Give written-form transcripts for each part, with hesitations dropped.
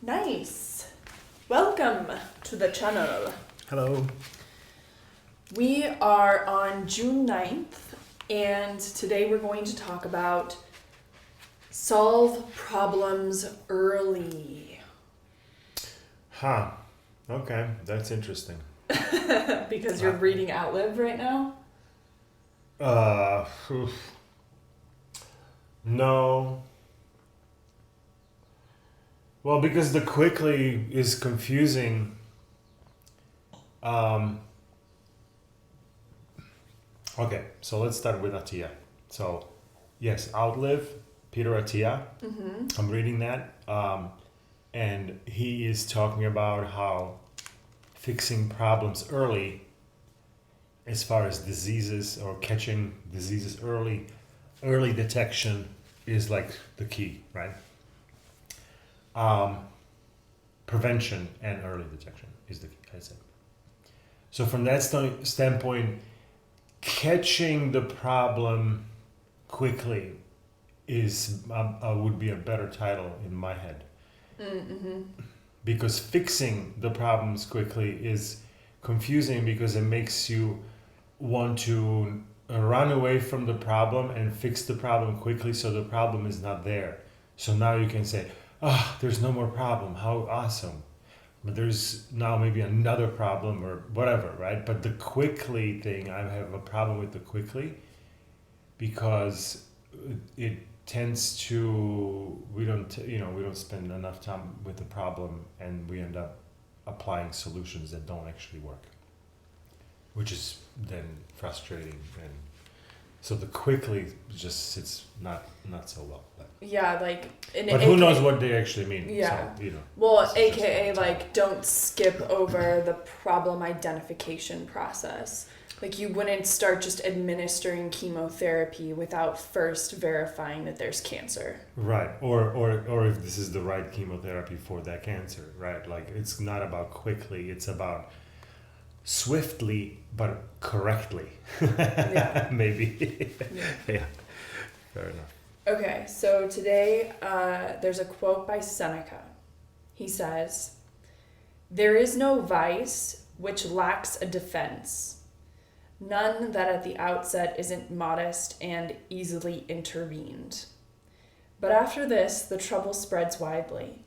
Nice. Welcome to the channel. Hello. We are on June 9th, and today we're going to talk about solve problems early. Huh. Okay, that's interesting. Because you're reading Outlive right now? No. Well, because the quickly is confusing. Okay, so let's start with Attia. So, yes, Outlive, Peter Attia. Mm-hmm. I'm reading that. And he is talking about how fixing problems early, as far as diseases or catching diseases early detection is like the key, right? Prevention and early detection is the key, I said. So from that standpoint, catching the problem quickly is would be a better title in my head. Mm-hmm. Because fixing the problems quickly is confusing because it makes you want to run away from the problem and fix the problem quickly so the problem is not there. So now you can say, there's no more problem, how awesome. But there's now maybe another problem or whatever, right? But the quickly thing, I have a problem with the quickly because it tends to, we don't spend enough time with the problem and we end up applying solutions that don't actually work, which is then frustrating. And so the quickly just sits not so well. Yeah, like... But who knows what they actually mean. Yeah. So, well, AKA, like, don't skip over the problem identification process. Like, you wouldn't start just administering chemotherapy without first verifying that there's cancer. Right. Or if this is the right chemotherapy for that cancer, right? Like, it's not about quickly, it's about swiftly, but correctly. Yeah. Maybe. Yeah. Fair enough. Okay, so today there's a quote by Seneca. He says, "There is no vice which lacks a defense, none that at the outset isn't modest and easily intervened. But after this, the trouble spreads widely.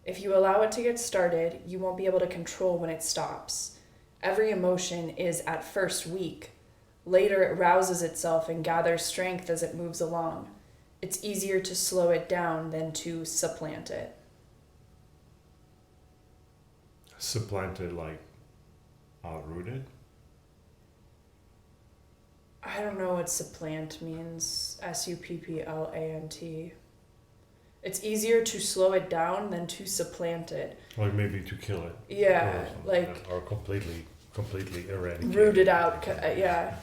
If you allow it to get started, you won't be able to control when it stops. Every emotion is at first weak. Later it rouses itself and gathers strength as it moves along. It's easier to slow it down than to supplant it." Supplanted, like outrooted? I don't know what supplant means. S-U-P-P-L-A-N-T. It's easier to slow it down than to supplant it. Like maybe to kill it. Yeah, or completely eradicate. Root it out. Yeah.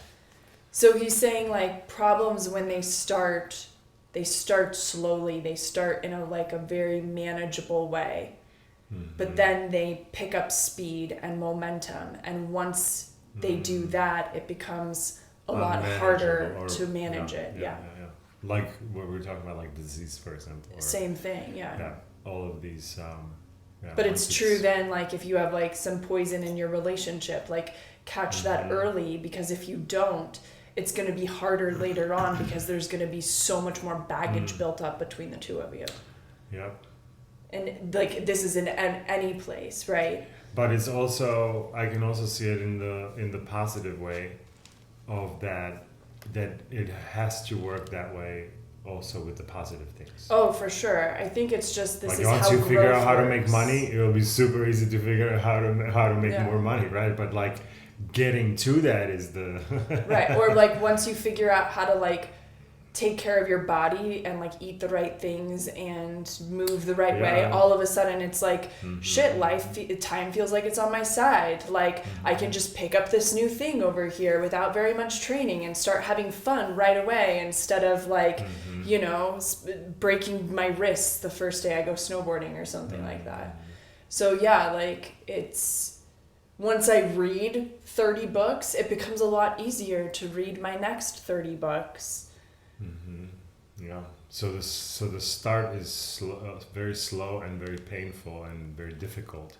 So he's saying, like, problems when they start slowly. They start in a very manageable way. Mm-hmm. But then they pick up speed and momentum. And once they do that, it becomes a lot harder to manage it. Yeah. Like what we were talking about, like disease, for example. Same thing, yeah. Yeah, all of these. But it's true then, like, if you have, like, some poison in your relationship, like, catch that early, because if you don't, it's going to be harder later on because there's going to be so much more baggage built up between the two of you. Yep. And, like, this is in any place, right? But it's also, I can also see it in the positive way of that it has to work that way also with the positive things. Oh, for sure. I think it's just this is how once you figure out how works. to make money, it'll be super easy to figure out how to make more money, right? But like getting to that is the right. Or like once you figure out how to like take care of your body and like eat the right things and move the right way, all of a sudden it's like shit, time feels like it's on my side. Like I can just pick up this new thing over here without very much training and start having fun right away instead of like breaking my wrists the first day I go snowboarding or something like that. So yeah, like it's once I read 30 books, it becomes a lot easier to read my next 30 books. Yeah. So the start is very slow and very painful and very difficult.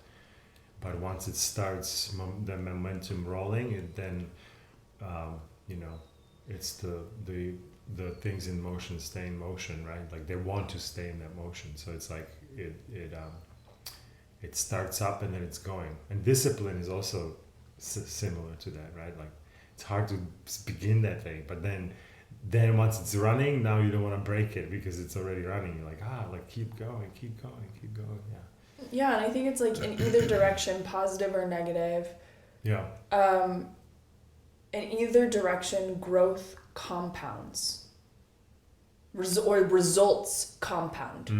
But once it starts the momentum rolling, it then you know, it's the things in motion stay in motion, right? Like they want to stay in that motion. So it's like it starts up and then it's going. And discipline is also similar to that, right? Like it's hard to begin that thing, but then once it's running, now you don't want to break it because it's already running. You're like keep going, keep going, keep going. Yeah. Yeah, and I think it's like in either direction, positive or negative. Yeah. In either direction, growth compounds. Or results compound.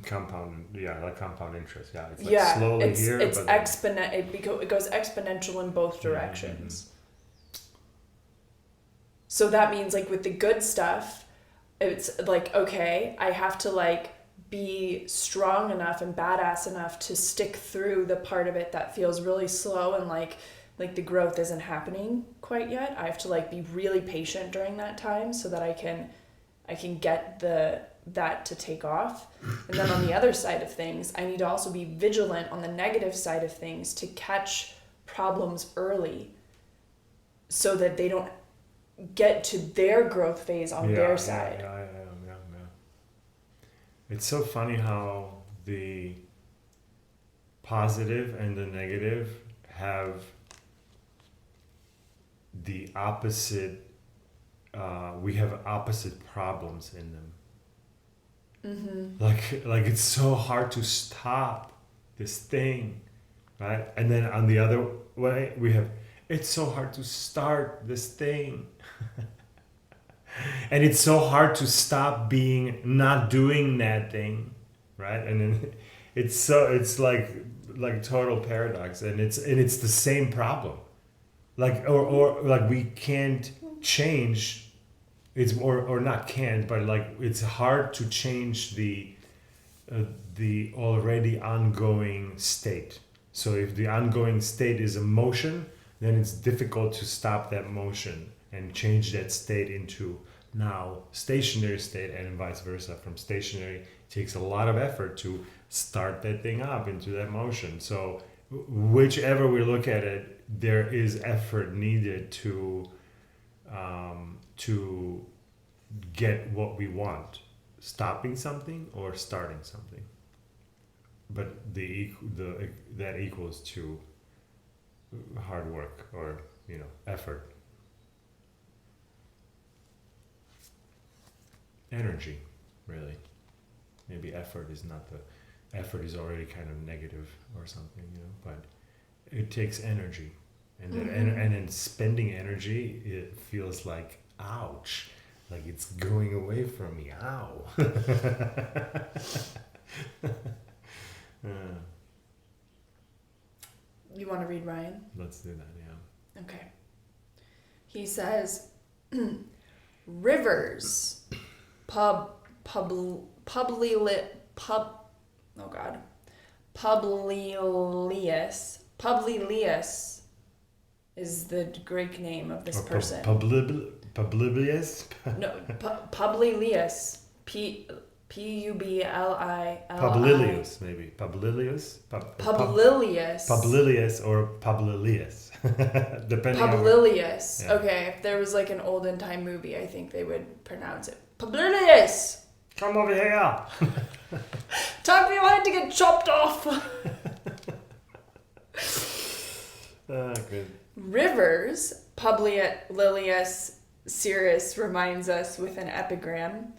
Compound, like compound interest. Yeah, it's like slowly it's but it goes exponential in both directions. So that means like with the good stuff, it's like, okay, I have to like be strong enough and badass enough to stick through the part of it that feels really slow and like the growth isn't happening quite yet. I have to like be really patient during that time so that I can get that to take off. And then on the other side of things, I need to also be vigilant on the negative side of things to catch problems early so that they don't get to their growth phase on their side. Yeah. It's so funny how the positive and the negative have the opposite. We have opposite problems in them. Like it's so hard to stop this thing, right? And then on the other way, we have it's so hard to start this thing. And it's so hard to stop not doing that thing, right? And then it's like total paradox, and it's the same problem, like or like we can't change it's or not can't, but like it's hard to change the already ongoing state. So if the ongoing state is a motion, then it's difficult to stop that motion and change that state into now stationary state, and vice versa. From stationary, it takes a lot of effort to start that thing up into that motion. So whichever we look at it, there is effort needed to get what we want, stopping something or starting something. But that equals to hard work or effort. Energy, really. Maybe effort is already kind of negative or something, but it takes energy. And and in spending energy, it feels like, ouch, like it's going away from me, ow. You want to read Ryan? Let's do that, yeah. Okay. He says, rivers, Publilius is the Greek name of this person. Publilius? No, Publilius. Publili. Publilius, maybe. Publilius? Publilius. Publilius or Publilius. Depending Publilius. On... Yeah. Okay, if there was like an olden time movie, I think they would pronounce it Publilius. Come over here. Time for your head to get chopped off. Good. Rivers, Publilius Syrus reminds us with an epigram,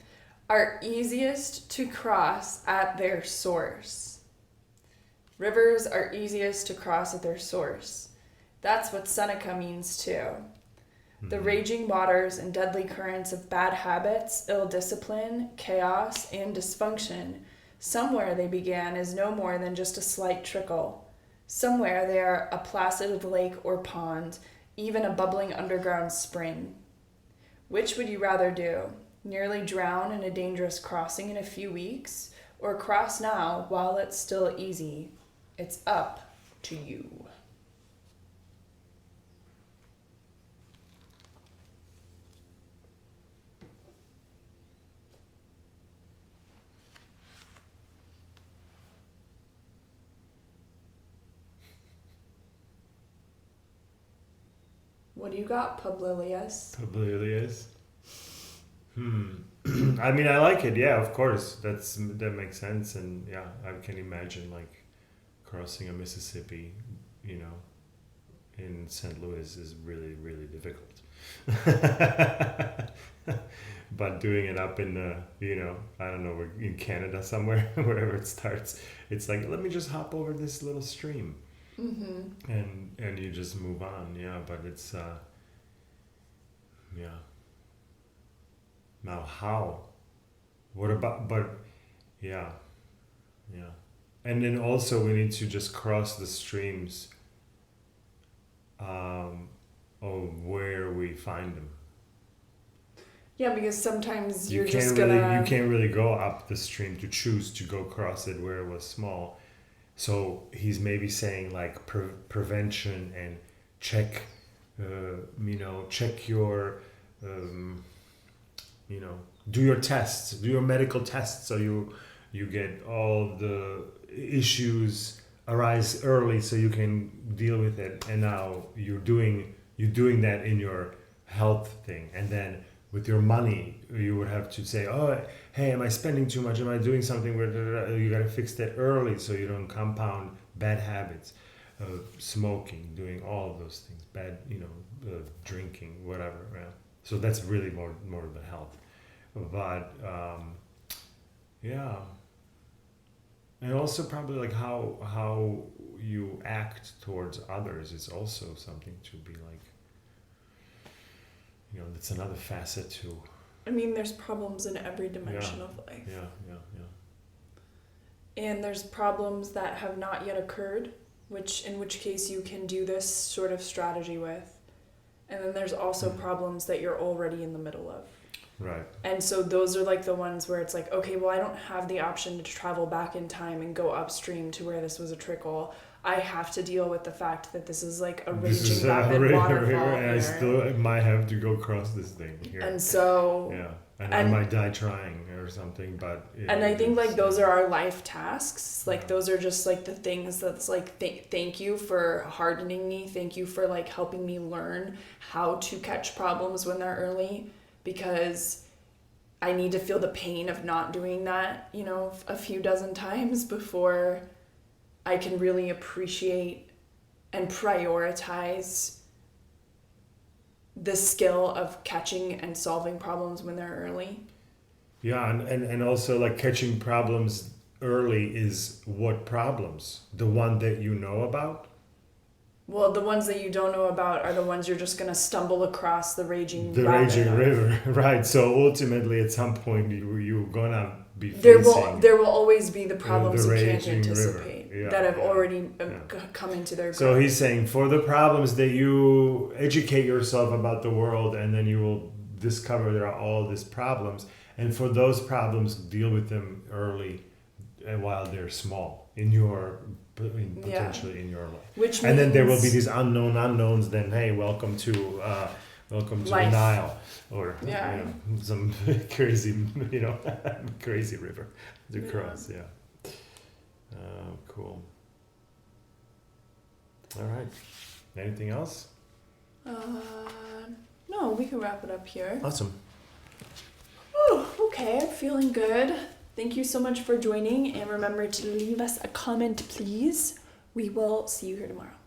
are easiest to cross at their source. Rivers are easiest to cross at their source. That's what Seneca means too. The raging waters and deadly currents of bad habits, ill discipline, chaos, and dysfunction, somewhere they began as no more than just a slight trickle. Somewhere they are a placid lake or pond, even a bubbling underground spring. Which would you rather do? Nearly drown in a dangerous crossing in a few weeks, or cross now while it's still easy? It's up to you. What do you got, Publilius? Publilius. I mean, I like it. Yeah, of course. That makes sense. And yeah, I can imagine like crossing a Mississippi, you know, in St. Louis is really, really difficult. But doing it up in the, you know, I don't know, in Canada somewhere, wherever it starts, it's like, let me just hop over this little stream. Mm-hmm. And you just move on. Yeah, but it's yeah. Now how? What about? But yeah. And then also we need to just cross the streams of where we find them. Yeah, because sometimes You can't really go up the stream to choose to go cross it where it was small. So he's maybe saying like prevention and check, check your, do your tests, do your medical tests, so you get all the issues arise early, so you can deal with it. And now you're doing that in your health thing, and then with your money, you would have to say, oh, hey, am I spending too much? Am I doing something where you got to fix that early so you don't compound bad habits, smoking, doing all of those things, bad, drinking, whatever. Yeah. So that's really more of the health. But yeah, and also probably like how you act towards others is also something to be like. That's another facet too. I mean, there's problems in every dimension of life. Yeah. And there's problems that have not yet occurred, in which case you can do this sort of strategy with. And then there's also problems that you're already in the middle of. Right. And so those are like the ones where it's like, okay, well, I don't have the option to travel back in time and go upstream to where this was a trickle. I have to deal with the fact that this is like a raging rapid waterfall. And I still might have to go across this thing here. And so... Yeah. And I might die trying or something, but... And I think like those are our life tasks. Like those are just like the things that's like, thank you for hardening me. Thank you for like helping me learn how to catch problems when they're early. Because I need to feel the pain of not doing that, a few dozen times before I can really appreciate and prioritize the skill of catching and solving problems when they're early. Yeah, and also like catching problems early is what problems? The one that you know about? Well, the ones that you don't know about are the ones you're just going to stumble across the raging river, right? So ultimately, at some point, you're gonna be there will always be the problems you can't anticipate that have already come into their growth. So he's saying for the problems that you educate yourself about the world, and then you will discover there are all these problems, and for those problems, deal with them early, while they're small potentially in your life. And then there will be these unknowns. Then hey, welcome to the Nile, or some crazy crazy river to cross. Yeah. Cool. All right. Anything else? No, we can wrap it up here. Awesome. Oh, okay. I'm feeling good. Thank you so much for joining, and remember to leave us a comment, please. We will see you here tomorrow.